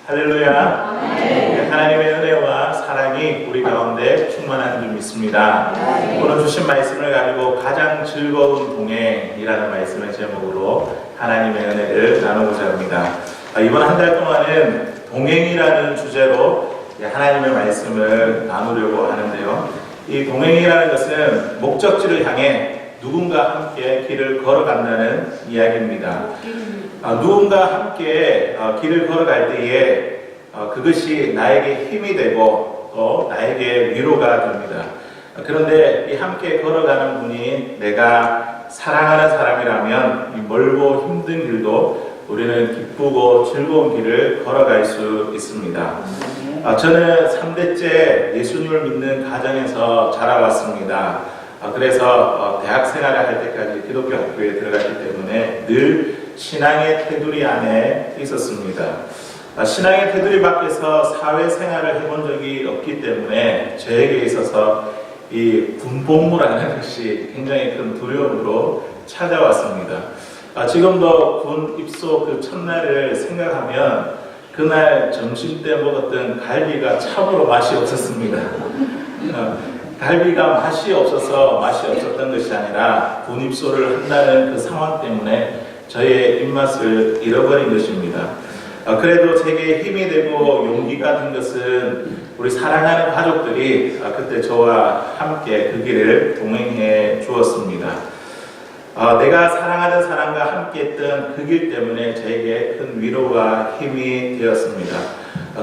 할렐루야. 네, 하나님의 은혜와 사랑이 우리 가운데 충만한 줄 믿습니다. 오늘 주신 말씀을 가지고 가장 즐거운 동행이라는 말씀의 제목으로 하나님의 은혜를 나누고자 합니다. 이번 한 달 동안은 동행이라는 주제로 하나님의 말씀을 나누려고 하는데요. 이 동행이라는 것은 목적지를 향해 누군가 함께 길을 걸어간다는 이야기입니다. 누군가 함께 길을 걸어갈 때에 그것이 나에게 힘이 되고 또 나에게 위로가 됩니다. 그런데 이 함께 걸어가는 분이 내가 사랑하는 사람이라면 이 멀고 힘든 길도 우리는 기쁘고 즐거운 길을 걸어갈 수 있습니다. 저는 3대째 예수님을 믿는 가정에서 자라왔습니다. 그래서 대학 생활을 할 때까지 기독교 학교에 들어갔기 때문에 늘 신앙의 테두리 안에 있었습니다. 신앙의 테두리 밖에서 사회생활을 해본 적이 없기 때문에 저에게 있어서 이 군복무라는 것이 굉장히 큰 두려움으로 찾아왔습니다. 지금도 군 입소 그 첫날을 생각하면 그날 점심 때 먹었던 갈비가 참으로 맛이 없었습니다. 갈비가 맛이 없어서 맛이 없었던 것이 아니라 군 입소를 한다는 그 상황 때문에 저의 입맛을 잃어버린 것입니다. 그래도 제게 힘이 되고 용기가 된 것은 우리 사랑하는 가족들이 그때 저와 함께 그 길을 동행해 주었습니다. 내가 사랑하는 사람과 함께 했던 그 길 때문에 저에게 큰 위로와 힘이 되었습니다.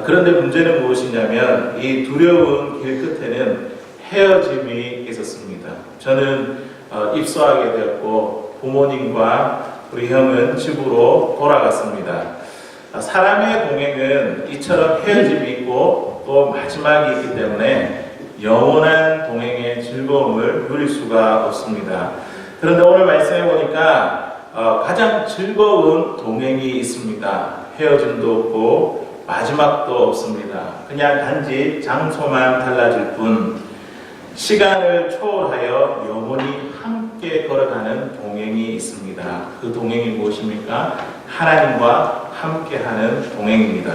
그런데 문제는 무엇이냐면 이 두려운 길 끝에는 헤어짐이 있었습니다. 저는 입소하게 되었고 부모님과 우리 형은 집으로 돌아갔습니다. 사람의 동행은 이처럼 헤어짐이 있고 또 마지막이 있기 때문에 영원한 동행의 즐거움을 누릴 수가 없습니다. 그런데 오늘 말씀해 보니까 가장 즐거운 동행이 있습니다. 헤어짐도 없고 마지막도 없습니다. 그냥 단지 장소만 달라질 뿐 시간을 초월하여 영원히 함께 걸어가는 동행이 있습니다. 그 동행이 무엇입니까? 하나님과 함께하는 동행입니다.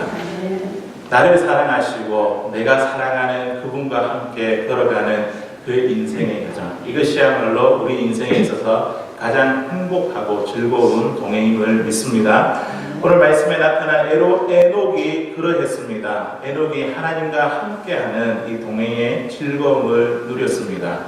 나를 사랑하시고 내가 사랑하는 그분과 함께 걸어가는 그 인생의 여정, 이것이야말로 우리 인생에 있어서 가장 행복하고 즐거운 동행임을 믿습니다. 오늘 말씀에 나타난 에녹이 그러했습니다. 에녹이 하나님과 함께하는 이 동행의 즐거움을 누렸습니다.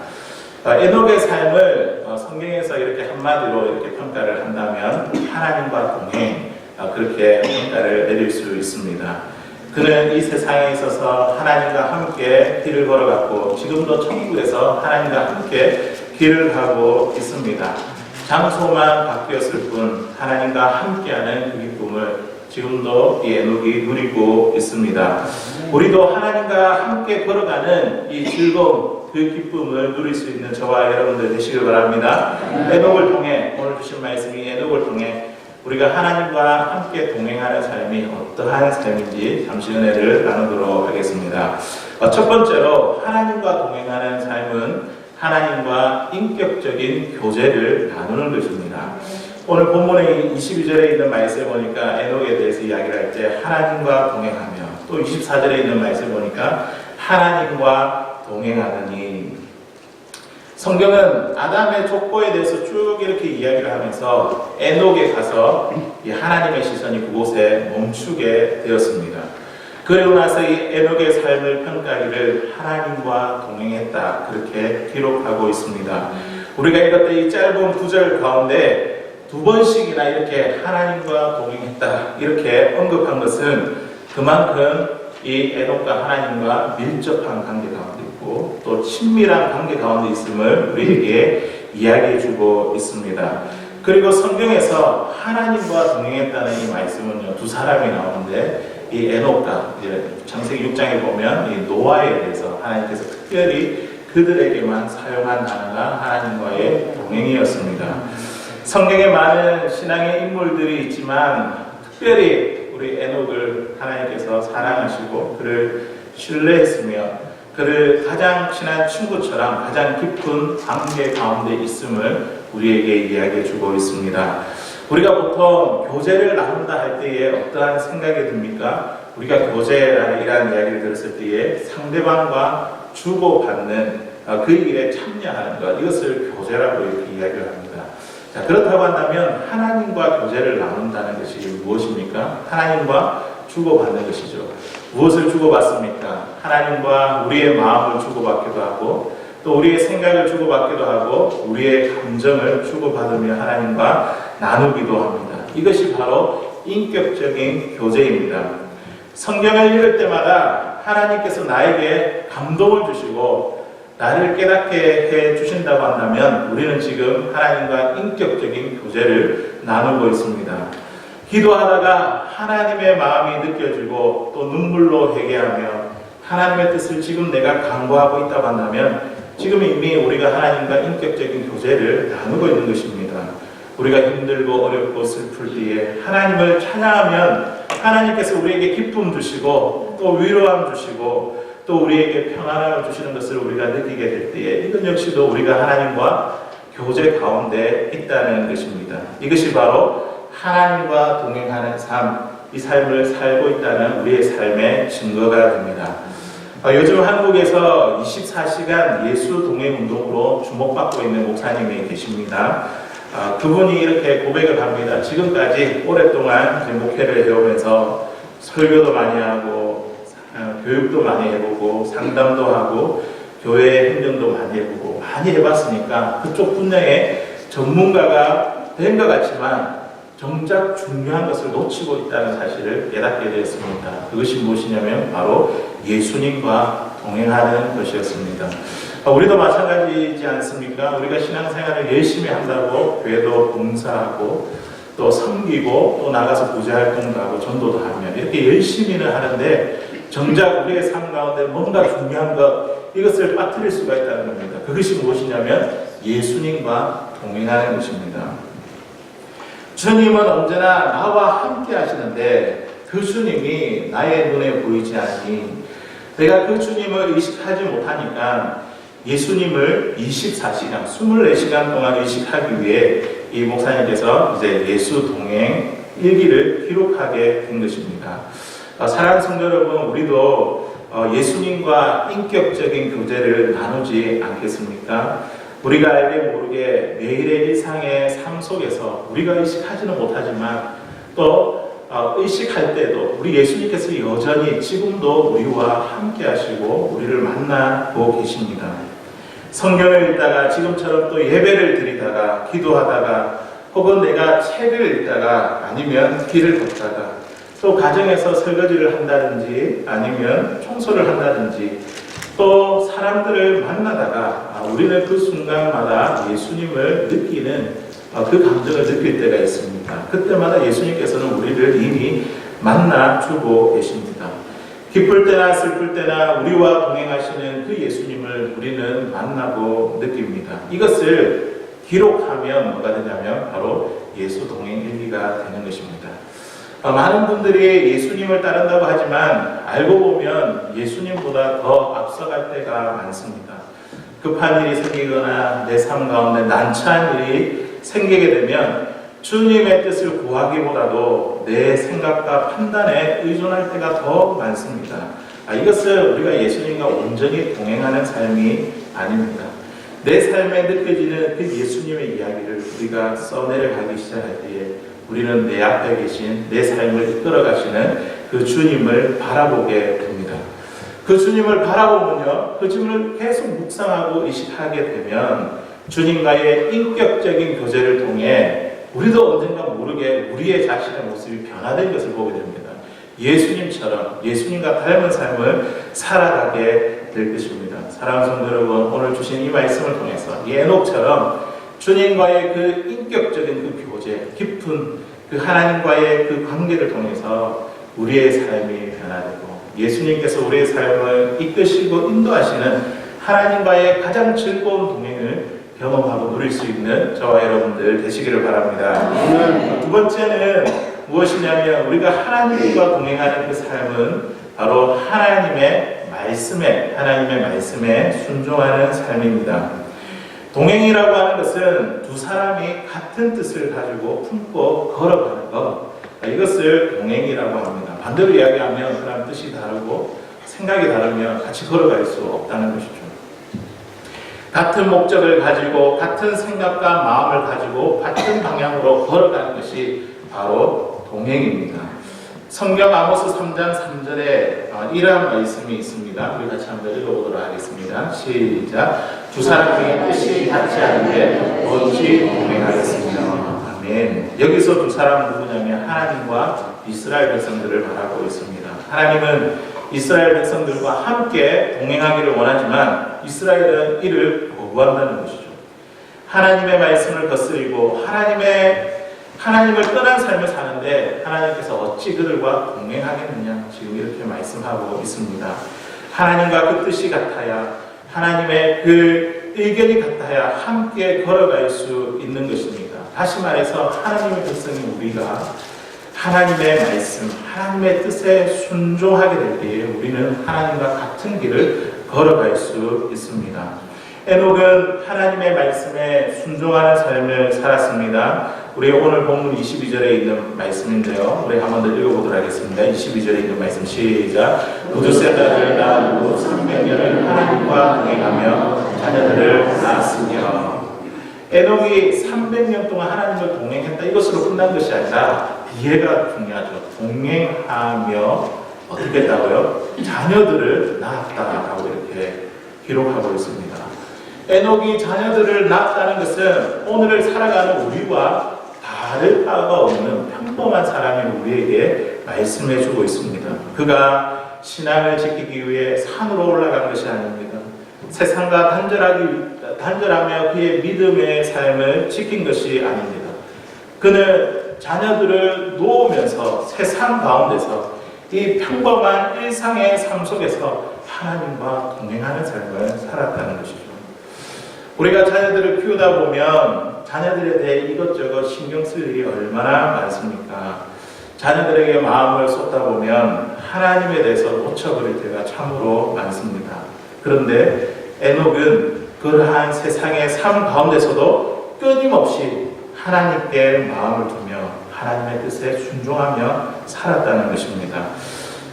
에녹의 삶을 성경에서 이렇게 한마디로 이렇게 평가를 한다면 하나님과 동행, 그렇게 평가를 내릴 수 있습니다. 그는 이 세상에 있어서 하나님과 함께 길을 걸어갔고 지금도 천국에서 하나님과 함께 길을 가고 있습니다. 장소만 바뀌었을 뿐 하나님과 함께하는 그 기쁨을 지금도 이 에녹이 누리고 있습니다. 우리도 하나님과 함께 걸어가는 이 즐거움, 그 기쁨을 누릴 수 있는 저와 여러분들 되시길 바랍니다. 에녹을 통해, 오늘 주신 말씀이 에녹을 통해 우리가 하나님과 함께 동행하는 삶이 어떠한 삶인지 잠시 은혜를 나누도록 하겠습니다. 첫 번째로 하나님과 동행하는 삶은 하나님과 인격적인 교제를 나누는 것입니다. 오늘 본문의 22절에 있는 말씀을 보니까 에녹에 대해서 이야기를 할 때 하나님과 동행하며, 또 24절에 있는 말씀을 보니까 하나님과 동행하느니, 성경은 아담의 족보에 대해서 쭉 이렇게 이야기를 하면서 에녹에 가서 이 하나님의 시선이 그곳에 멈추게 되었습니다. 그리고 나서 이 에녹의 삶을 평가하기를 하나님과 동행했다, 그렇게 기록하고 있습니다. 우리가 읽었던 이 짧은 구절 가운데 두 번씩이나 이렇게 하나님과 동행했다 이렇게 언급한 것은 그만큼 이 에녹과 하나님과 밀접한 관계 가운데 있고 또 친밀한 관계 가운데 있음을 우리에게 이야기해주고 있습니다. 그리고 성경에서 하나님과 동행했다는 이 말씀은요, 두 사람이 나오는데 이 에녹과 창세기 6장에 보면 이 노아에 대해서 하나님께서 특별히 그들에게만 사용한 단어가 하나님과의 동행이었습니다. 성경에 많은 신앙의 인물들이 있지만 특별히 우리 에녹을 하나님께서 사랑하시고 그를 신뢰했으며 그를 가장 친한 친구처럼 가장 깊은 관계 가운데 있음을 우리에게 이야기해 주고 있습니다. 우리가 보통 교제를 나눈다 할 때에 어떠한 생각이 듭니까? 우리가 교제라는 이러한 이야기를 들었을 때에 상대방과 주고받는 그 일에 참여하는 것, 이것을 교제라고 이렇게 이야기를 합니다. 자, 그렇다고 한다면 하나님과 교제를 나눈다는 것이 무엇입니까? 하나님과 주고받는 것이죠. 무엇을 주고받습니까? 하나님과 우리의 마음을 주고받기도 하고 또 우리의 생각을 주고받기도 하고 우리의 감정을 주고받으며 하나님과 나누기도 합니다. 이것이 바로 인격적인 교제입니다. 성경을 읽을 때마다 하나님께서 나에게 감동을 주시고 나를 깨닫게 해 주신다고 한다면 우리는 지금 하나님과 인격적인 교제를 나누고 있습니다. 기도하다가 하나님의 마음이 느껴지고 또 눈물로 회개하며 하나님의 뜻을 지금 내가 간구하고 있다고 한다면 지금 이미 우리가 하나님과 인격적인 교제를 나누고 있는 것입니다. 우리가 힘들고 어렵고 슬플 때에 하나님을 찬양하면 하나님께서 우리에게 기쁨 주시고 또 위로함 주시고 또 우리에게 평안함을 주시는 것을 우리가 느끼게 될 때에 이것 역시도 우리가 하나님과 교제 가운데 있다는 것입니다. 이것이 바로 하나님과 동행하는 삶, 이 삶을 살고 있다는 우리의 삶의 증거가 됩니다. 요즘 한국에서 24시간 예수 동행 운동으로 주목받고 있는 목사님이 계십니다. 그분이 이렇게 고백을 합니다. 지금까지 오랫동안 목회를 해오면서 설교도 많이 하고 교육도 많이 해보고 상담도 하고 교회 행정도 많이 해보고 많이 해봤으니까 그쪽 분야의 전문가가 된 것 같지만 정작 중요한 것을 놓치고 있다는 사실을 깨닫게 되었습니다. 그것이 무엇이냐면 바로 예수님과 동행하는 것이었습니다. 우리도 마찬가지이지 않습니까? 우리가 신앙생활을 열심히 한다고 교회도 봉사하고 또 섬기고 또 나가서 구제활동도 하고 전도도 하며 이렇게 열심히는 하는데 정작 우리의 삶 가운데 뭔가 중요한 것, 이것을 빠뜨릴 수가 있다는 겁니다. 그것이 무엇이냐면 예수님과 동행하는 것입니다. 주님은 언제나 나와 함께 하시는데 그 주님이 나의 눈에 보이지 않으니 내가 그 주님을 의식하지 못하니까 예수님을 24시간, 24시간 동안 의식하기 위해 이 목사님께서 이제 예수 동행 일기를 기록하게 된 것입니다. 사랑하는 성도 여러분, 우리도 예수님과 인격적인 교제를 나누지 않겠습니까? 우리가 알게 모르게 매일의 일상의 삶 속에서 우리가 의식하지는 못하지만 또 의식할 때도 우리 예수님께서 여전히 지금도 우리와 함께 하시고 우리를 만나고 계십니다. 성경을 읽다가 지금처럼 또 예배를 드리다가 기도하다가 혹은 내가 책을 읽다가 아니면 길을 걷다가 또 가정에서 설거지를 한다든지 아니면 청소를 한다든지 또 사람들을 만나다가 우리는 그 순간마다 예수님을 느끼는 그 감정을 느낄 때가 있습니다. 그때마다 예수님께서는 우리를 이미 만나주고 계십니다. 기쁠 때나 슬플 때나 우리와 동행하시는 그 예수님을 우리는 만나고 느낍니다. 이것을 기록하면 뭐가 되냐면 바로 예수 동행 일기가 되는 것입니다. 많은 분들이 예수님을 따른다고 하지만 알고 보면 예수님보다 더 앞서갈 때가 많습니다. 급한 일이 생기거나 내 삶 가운데 난처한 일이 생기게 되면 주님의 뜻을 구하기보다도 내 생각과 판단에 의존할 때가 더 많습니다. 이것을 우리가 예수님과 온전히 동행하는 삶이 아닙니다. 내 삶에 느껴지는 그 예수님의 이야기를 우리가 써내려가기 시작할 때에 우리는 내 앞에 계신 내 삶을 이끌어 가시는 그 주님을 바라보게 됩니다. 그 주님을 바라보면요, 그 주님을 계속 묵상하고 의식하게 되면 주님과의 인격적인 교제를 통해 우리도 언젠가 모르게 우리의 자신의 모습이 변화된 것을 보게 됩니다. 예수님처럼 예수님과 닮은 삶을 살아가게 될 것입니다. 사랑하는 성도 여러분, 오늘 주신 이 말씀을 통해서 에녹처럼 주님과의 그 인격적인 그 교제, 깊은 그 하나님과의 그 관계를 통해서 우리의 삶이 변화되고 예수님께서 우리의 삶을 이끄시고 인도하시는 하나님과의 가장 즐거운 동행을 경험하고 누릴 수 있는 저와 여러분들 되시기를 바랍니다. 두 번째는 무엇이냐면 우리가 하나님과 동행하는 그 삶은 바로 하나님의 말씀에 순종하는 삶입니다. 동행이라고 하는 것은 두 사람이 같은 뜻을 가지고 품고 걸어가는 것, 이것을 동행이라고 합니다. 반대로 이야기하면 그런 뜻이 다르고 생각이 다르면 같이 걸어갈 수 없다는 것이죠. 같은 목적을 가지고 같은 생각과 마음을 가지고 같은 방향으로 걸어가는 것이 바로 동행입니다. 성경 아모스 3장 3절에 이러한 말씀이 있습니다. 우리 같이 한번 읽어보도록 하겠습니다. 시작. 두 사람 중에 뜻이 같지 않은데 어찌 동행하겠습니까? 아멘. 여기서 두 사람은 누구냐면 하나님과 이스라엘 백성들을 말하고 있습니다. 하나님은 이스라엘 백성들과 함께 동행하기를 원하지만 이스라엘은 이를 거부한다는 것이죠. 하나님의 말씀을 거스리고 하나님을 떠난 삶을 사는데 하나님께서 어찌 그들과 동행하겠느냐 지금 이렇게 말씀하고 있습니다. 하나님과 그 뜻이 같아야 하나님의 그 의견이 같아야 함께 걸어갈 수 있는 것입니다. 다시 말해서 하나님의 백성인 우리가 하나님의 말씀, 하나님의 뜻에 순종하게 될 때에 우리는 하나님과 같은 길을 걸어갈 수 있습니다. 에녹은 하나님의 말씀에 순종하는 삶을 살았습니다. 우리 오늘 본문 22절에 있는 말씀인데요. 우리 한 번 더 읽어보도록 하겠습니다. 22절에 있는 말씀 시작. 우두세다를 낳고 300년을 하나님과 동행하며 자녀들을 낳았으며. 에녹이 300년 동안 하나님과 동행했다. 이것으로 끝난 것이 아니라 뒤에가 중요하죠. 동행하며 어떻게 했다고요? 자녀들을 낳았다라고 이렇게 기록하고 있습니다. 에녹이 자녀들을 낳았다는 것은 오늘을 살아가는 우리와 다를 바가 없는 평범한 사람이 우리에게 말씀해 주고 있습니다. 그가 신앙을 지키기 위해 산으로 올라간 것이 아닙니다. 세상과 단절하며 그의 믿음의 삶을 지킨 것이 아닙니다. 그는 자녀들을 놓으면서 세상 가운데서 이 평범한 일상의 삶 속에서 하나님과 동행하는 삶을 살았다는 것이죠. 우리가 자녀들을 키우다 보면 자녀들에 대해 이것저것 신경 쓸 일이 얼마나 많습니까? 자녀들에게 마음을 쏟다 보면 하나님에 대해서 놓쳐버릴 때가 참으로 많습니다. 그런데 에녹은 그러한 세상의 삶 가운데서도 끊임없이 하나님께 마음을 두며 하나님의 뜻에 순종하며 살았다는 것입니다.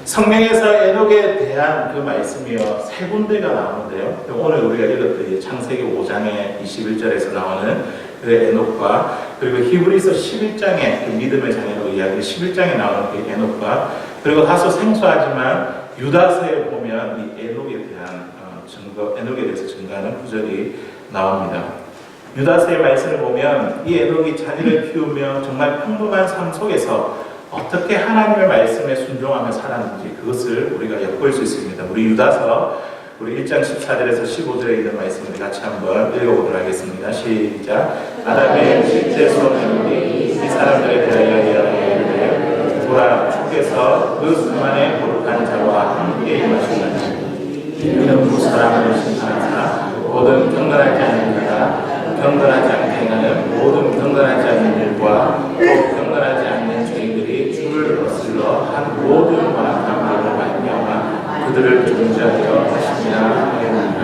성경에서 에녹에 대한 그 말씀이요 세 군데가 나오는데요. 오늘 우리가 읽었던 창세기 5장의 21절에서 나오는 그 에녹과 그리고 히브리서 11장의 그 믿음의 자녀로 이야기 11장에 나오는 그 에녹과 그리고 다소 생소하지만 유다서에 보면 이 에녹에 대한 에녹에 대해서 증거하는 구절이 나옵니다. 유다서의 말씀을 보면 이 에녹이 자녀를 키우며 정말 평범한 삶 속에서 어떻게 하나님의 말씀에 순종하며 살았는지 그것을 우리가 엿볼 수 있습니다. 우리 유다서 우리 1장 14절에서 15절에 있는 말씀을 같이 한번 읽어보도록 하겠습니다. 시작. 아담의 10대 소년이 이 사람들에 대하여 이르되 보라 주께서 그 수만의 거룩한 자와 함께 임하시나니 이는 그 사람을 심판하사 모든 경건하지 않는 자가 경건하지 않게 행하는 모든 경건하지 않는 일과 또 경건하지 않는 죄인들이 주를 거슬러 한 모든 완악한 말로 말미암아 그들을 존재하여 하시니라 하였느니라.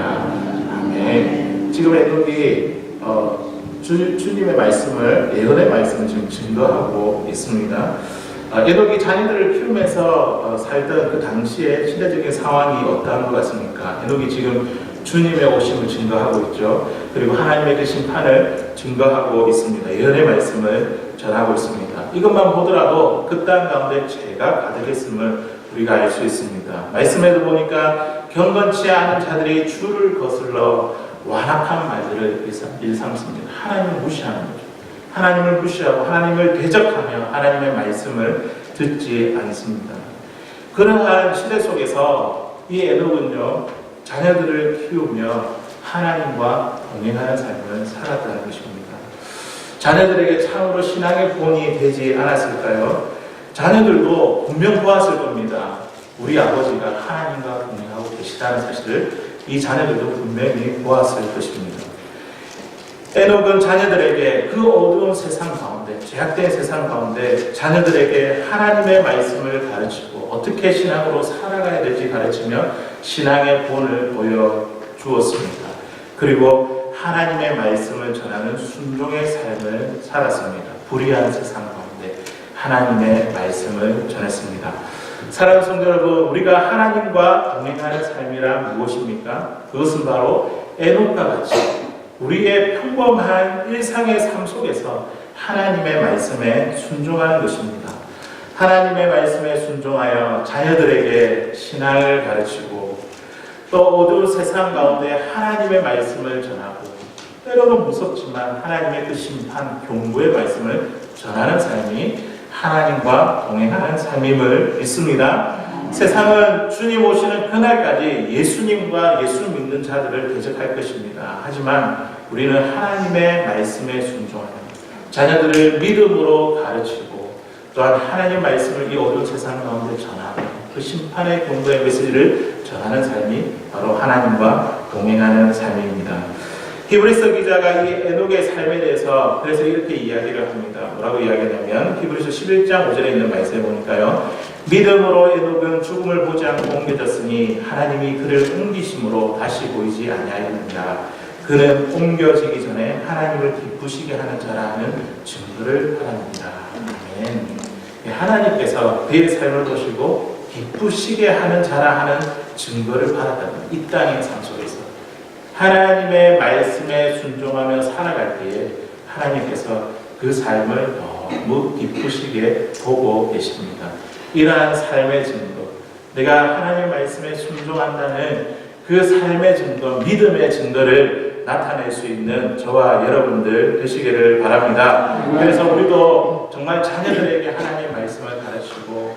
아멘. 지금 에녹이 주님의 말씀을 예언의 말씀을 지금 증거하고 있습니다. 에녹이 자녀들을 키우면서 살던 그 당시의 시대적인 상황이 어떠한 것 같습니까? 에녹이 지금 주님의 오심을 증거하고 있죠. 그리고 하나님의 그 심판을 증거하고 있습니다. 예언의 말씀을 전하고 있습니다. 이것만 보더라도 그 땅 가운데 죄가 가득했음을 우리가 알 수 있습니다. 말씀에도 보니까 경건치 않은 자들이 주를 거슬러 완악한 말들을 일삼습니다. 하나님을 무시하는 거죠. 하나님을 무시하고 하나님을 대적하며 하나님의 말씀을 듣지 않습니다. 그러한 시대 속에서 이 에녹은요 자녀들을 키우며 하나님과 동행하는 삶을 살았다는 것입니다. 자녀들에게 참으로 신앙의 본이 되지 않았을까요? 자녀들도 분명 보았을 겁니다. 우리 아버지가 하나님과 동행하고 계시다는 사실을 이 자녀들도 분명히 보았을 것입니다. 에녹은 자녀들에게 그 어두운 세상 가운데, 죄악된 세상 가운데 자녀들에게 하나님의 말씀을 가르치고 어떻게 신앙으로 살아가야 될지 가르치며 신앙의 본을 보여주었습니다. 그리고 하나님의 말씀을 전하는 순종의 삶을 살았습니다. 불의한 세상 가운데 하나님의 말씀을 전했습니다. 사랑하는 성도 여러분, 우리가 하나님과 동행하는 삶이란 무엇입니까? 그것은 바로 에녹과 같이 우리의 평범한 일상의 삶 속에서 하나님의 말씀에 순종하는 것입니다. 하나님의 말씀에 순종하여 자녀들에게 신앙을 가르치고 또 어두운 세상 가운데 하나님의 말씀을 전하고 때로는 무섭지만 하나님의 그 심판, 경고의 말씀을 전하는 삶이 하나님과 동행하는 삶임을 믿습니다. 세상은 주님 오시는 그날까지 예수님과 예수 믿는 자들을 대적할 것입니다. 하지만 우리는 하나님의 말씀에 순종하는 자녀들을 믿음으로 가르치고 또한 하나님 말씀을 이 어두운 세상 가운데 전하고 그 심판의 경고의 메시지를 전하는 삶이 바로 하나님과 동행하는 삶입니다. 히브리서 기자가 이 에녹의 삶에 대해서 그래서 이렇게 이야기를 합니다. 뭐라고 이야기하냐면 히브리서 11장 5절에 있는 말씀에 보니까요. 믿음으로 에녹은 죽음을 보지 않고 옮겨졌으니 하나님이 그를 옮기심으로 다시 보이지 아니하였느니라. 그는 옮겨지기 전에 하나님을 기쁘시게 하는 자라는 증거를 받았느니라. 아멘. 하나님께서 그의 삶을 보시고 기쁘시게 하는 자라 하는 증거를 받았다는 이 땅의 삶 속에서 하나님의 말씀에 순종하며 살아갈 때에 하나님께서 그 삶을 너무 기쁘시게 보고 계십니다. 이러한 삶의 증거, 내가 하나님의 말씀에 순종한다는 그 삶의 증거, 믿음의 증거를 나타낼 수 있는 저와 여러분들 되시기를 바랍니다. 그래서 우리도 정말 자녀들에게 하나님의 말씀을 가르치고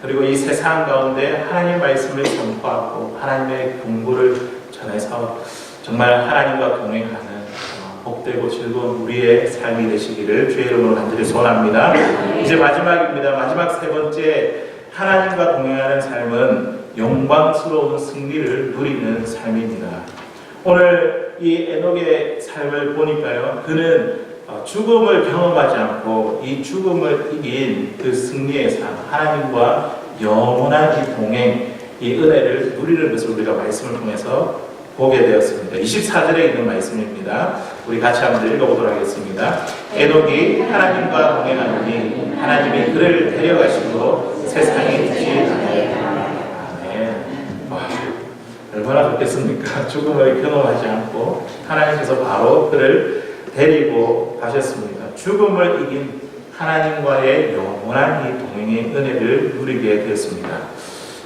그리고 이 세상 가운데 하나님의 말씀을 선포하고 하나님의 공부를 전해서 정말 하나님과 동행하는 복되고 즐거운 우리의 삶이 되시기를 주의 이름으로 간절히 소원합니다. 이제 마지막입니다. 마지막 세 번째, 하나님과 동행하는 삶은 영광스러운 승리를 누리는 삶입니다. 오늘 이 에녹의 삶을 보니까요, 그는 죽음을 경험하지 않고 이 죽음을 이긴 그 승리의 삶, 하나님과 영원한 이 동행, 이 은혜를 누리는 것을 우리가 말씀을 통해서 보게 되었습니다. 24절에 있는 말씀입니다. 우리 같이 한번 읽어보도록 하겠습니다. 에녹이 하나님과 동행하니 하나님이 그를 데려가시고 세상에 두지 않으셨다. 아멘. 얼마나 좋겠습니까? 죽음을 경험하지 않고 하나님께서 바로 그를 데리고 가셨습니다. 죽음을 이긴 하나님과의 영원한 이 동행의 은혜를 누리게 되었습니다.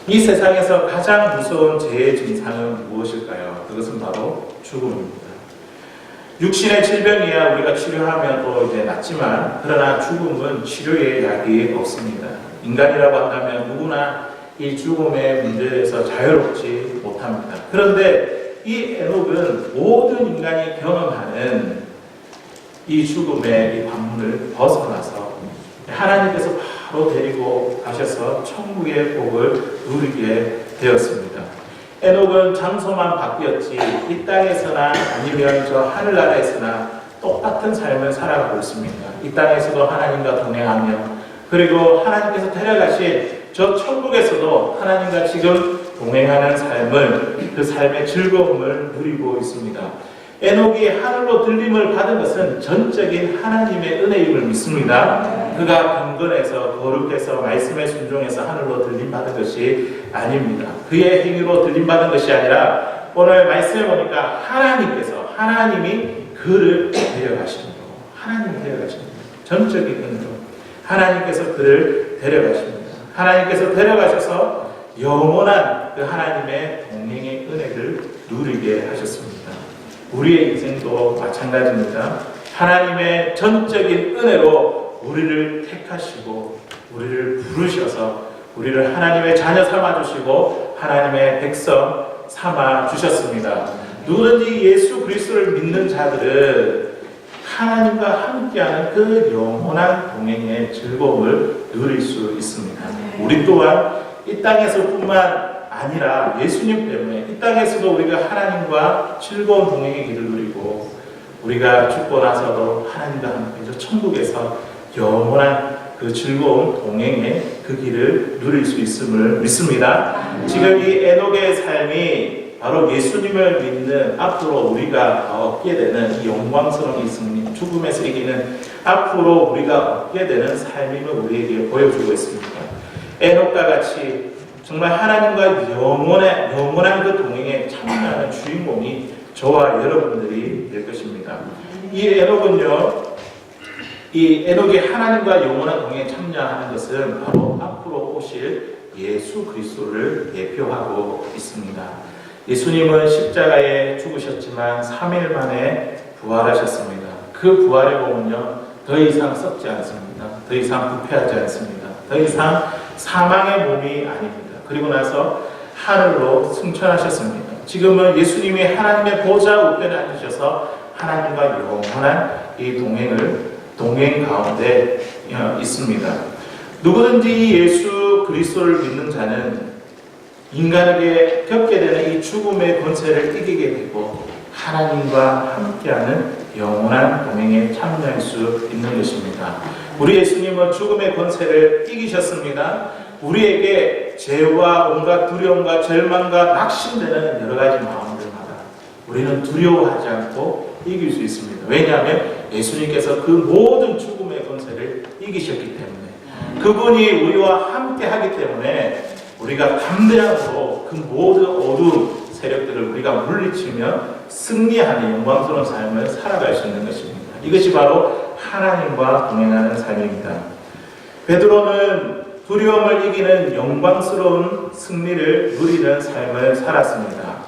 이 세상에서 가장 무서운 죄의 증상은 무엇일까요? 그것은 바로 죽음입니다. 육신의 질병이야 우리가 치료하면 또 이제 낫지만 그러나 죽음은 치료의 약이 없습니다. 인간이라고 한다면 누구나 이 죽음의 문제에서 자유롭지 못합니다. 그런데 이 에녹은 모든 인간이 경험하는 이 죽음의 이 관문을 벗어나서 하나님께서 바로 데리고 가셔서 천국의 복을 누리게 되었습니다. 에녹은 장소만 바뀌었지 이 땅에서나 아니면 저 하늘나라에서나 똑같은 삶을 살아가고 있습니다. 이 땅에서도 하나님과 동행하며 그리고 하나님께서 데려가신 저 천국에서도 하나님과 지금 동행하는 삶을 그 삶의 즐거움을 누리고 있습니다. 에녹이 하늘로 들림을 받은 것은 전적인 하나님의 은혜임을 믿습니다. 그가 경건해서 거룩해서 말씀에 순종해서 하늘로 들림 받은 것이 아닙니다. 그의 행위로 들림 받은 것이 아니라 오늘 말씀해 보니까 하나님이 그를 데려가시는 거, 하나님이 데려가시는 거, 전적인 은혜로 하나님께서 그를 데려가십니다. 하나님께서 데려가셔서 영원한 그 하나님의 동행의 은혜를 누리게 하셨습니다. 우리의 인생도 마찬가지입니다. 하나님의 전적인 은혜로 우리를 택하시고 우리를 부르셔서 우리를 하나님의 자녀 삼아주시고 하나님의 백성 삼아주셨습니다. 누구든지 예수 그리스도를 믿는 자들은 하나님과 함께하는 그 영원한 동행의 즐거움을 누릴 수 있습니다. 우리 또한 이 땅에서뿐만 아니라 예수님 때문에 이 땅에서도 우리가 하나님과 즐거운 동행의 길을 누리고 우리가 죽고 나서도 하나님과 함께 저 천국에서 영원한 그 즐거운 동행의 그 길을 누릴 수 있음을 믿습니다. 지금 이 에녹의 삶이 바로 예수님을 믿는 앞으로 우리가 얻게 되는 이 영광스러운 이 승리, 죽음에서 이기는 앞으로 우리가 얻게 되는 삶임을 우리에게 보여주고 있습니다. 에녹과 같이 정말 하나님과 영원한 그 동행에 참여하는 주인공이 저와 여러분들이 될 것입니다. 이 에녹이 하나님과 영원한 동행에 참여하는 것은 바로 앞으로 오실 예수 그리스도를 대표하고 있습니다. 예수님은 십자가에 죽으셨지만 3일 만에 부활하셨습니다. 그 부활의 몸은요, 더 이상 썩지 않습니다. 더 이상 부패하지 않습니다. 더 이상 사망의 몸이 아닙니다. 그리고 나서 하늘로 승천하셨습니다. 지금은 예수님이 하나님의 보좌 우편에 앉으셔서 하나님과 영원한 이 동행 가운데 있습니다. 누구든지 이 예수 그리스도를 믿는 자는 인간에게 겪게 되는 이 죽음의 권세를 이기게 되고 하나님과 함께하는 영원한 동행에 참여할 수 있는 것입니다. 우리 예수님은 죽음의 권세를 이기셨습니다. 우리에게 죄와 온갖 두려움과 절망과 낙심되는 여러 가지 마음들마다 우리는 두려워하지 않고 이길 수 있습니다. 왜냐하면 예수님께서 그 모든 죽음의 권세를 이기셨기 때문에, 그분이 우리와 함께 하기 때문에 우리가 담대함으로 그 모든 어두운 세력들을 우리가 물리치며 승리하는 영광스러운 삶을 살아갈 수 있는 것입니다. 이것이 바로 하나님과 동행하는 삶입니다. 베드로는 두려움을 이기는 영광스러운 승리를 누리는 삶을 살았습니다.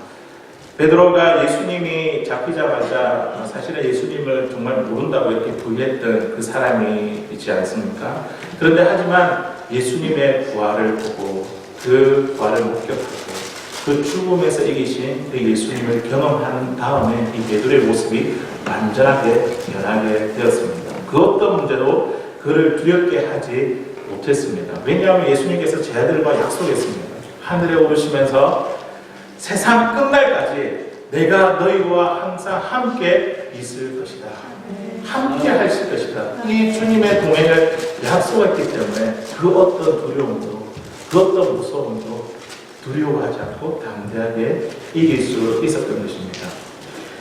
베드로가 예수님이 잡히자마자 사실은 예수님을 정말 모른다고 이렇게 부인했던 그 사람이 있지 않습니까? 그런데 하지만 예수님의 부활을 보고 그 부활을 목격하고 그 죽음에서 이기신 그 예수님을 경험한 다음에 이 베드로의 모습이 완전하게 변하게 되었습니다. 그 어떤 문제도 그를 두렵게 하지 못했습니다. 왜냐하면 예수님께서 제 아들과 약속했습니다. 하늘에 오르시면서 세상 끝날까지 내가 너희와 항상 함께 있을 것이다. 함께 하실 것이다. 이 주님의 동행을 약속했기 때문에 그 어떤 두려움도, 그 어떤 무서움도 두려워하지 않고 담대하게 이길 수 있었던 것입니다.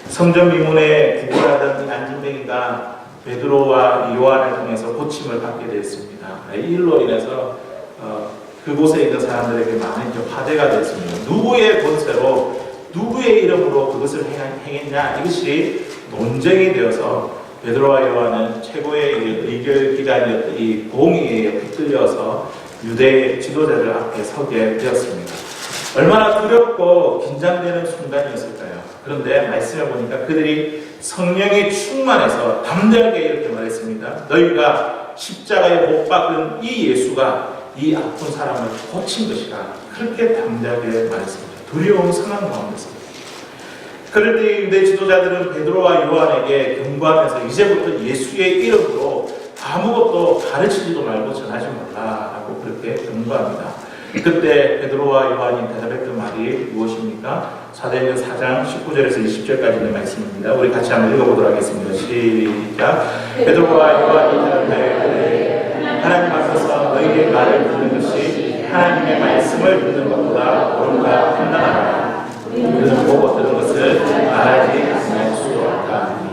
성전 미문에 구걸하던 안진뱅이가 베드로와 요한을 통해서 고침을 받게 되었습니다. 이 일로 인해서 그곳에 있는 사람들에게 많은 화제가 되었습니다. 누구의 권세로, 누구의 이름으로 그것을 행했냐, 이것이 논쟁이 되어서 베드로와 요한은 최고의 의결기관이었던 이 공의에 붙들려서 유대 지도자들 앞에 서게 되었습니다. 얼마나 두렵고 긴장되는 순간이었을까요? 그런데 말씀해 보니까 그들이 성령이 충만해서 담대하게 이렇게 말했습니다. 너희가 십자가에 못 박은 이 예수가 이 아픈 사람을 고친 것이다. 그렇게 담대하게 말했습니다. 두려운 상황 가운데서. 그럴 때 유대 지도자들은 베드로와 요한에게 경고하면서 이제부터 예수의 이름으로 아무것도 가르치지도 말고 전하지 말라라고 그렇게 경고합니다. 그때 베드로와 요한이 대답했던 말이 무엇입니까? 사도행전 4장 19절에서 20절까지 있는 말씀입니다. 우리 같이 한번 읽어보도록 하겠습니다. 시작. 베드로와 요한이 대답하되 하나님 앞에서 너희의 말을 듣는 것이 하나님의 말씀을 듣는 것보다 옳은가 판단하라. 우리는 보고 들은 것을 말하지 않을 수 없다니.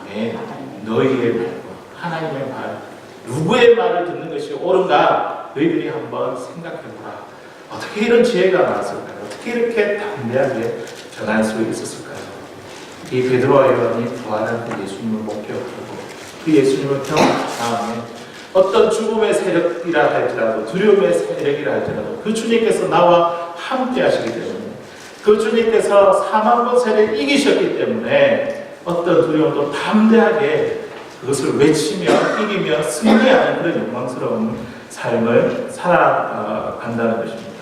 아멘. 너희의 말과 하나님의 말, 누구의 말을 듣는 것이 옳은가? 너희들이 한번 생각해보라. 어떻게 이런 지혜가 나왔을까요? 어떻게 이렇게 담대하게 전할 수 있었을까요? 이 베드로와 요한이 부활한 그 예수님을 목격하고 그 예수님을 경험한 다음에 어떤 죽음의 세력이라 할지라도, 두려움의 세력이라 할지라도 그 주님께서 나와 함께 하시기 때문에, 그 주님께서 사망 권세를 이기셨기 때문에 어떤 두려움도 담대하게 그것을 외치며 이기며 승리하는 그런 영광스러운 삶을 살아간다는 것입니다.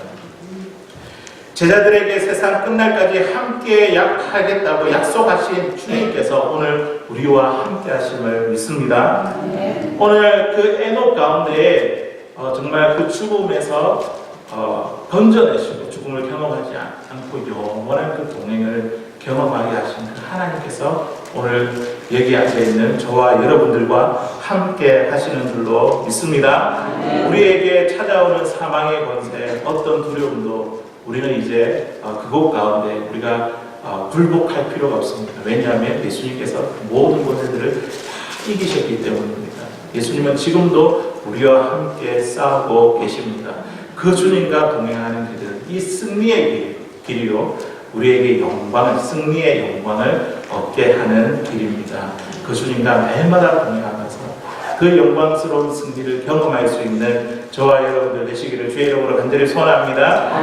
제자들에게 세상 끝날까지 함께 하겠다고 약속하신 주님께서 오늘 우리와 함께 하심을 믿습니다. 오늘 그 에녹 가운데 정말 그 죽음에서 건져내시고 죽음을 경험하지 않고 영원한 그 동행을 경험하게 하신 그 하나님께서 오늘 여기 앉아있는 저와 여러분들과 함께 하시는 줄로 믿습니다. 우리에게 찾아오는 사망의 권세, 어떤 두려움도 우리는 이제 그곳 가운데 우리가 굴복할 필요가 없습니다. 왜냐하면 예수님께서 모든 권세들을 다 이기셨기 때문입니다. 예수님은 지금도 우리와 함께 싸우고 계십니다. 그 주님과 동행하는 길은 이 승리의 길이요, 우리에게 영광을, 승리의 영광을 얻게 하는 길입니다. 그 주님과 매일마다 동행하면서 그 영광스러운 승리를 경험할 수 있는 저와 여러분들 되시기를 주의 이름으로 간절히 소원합니다.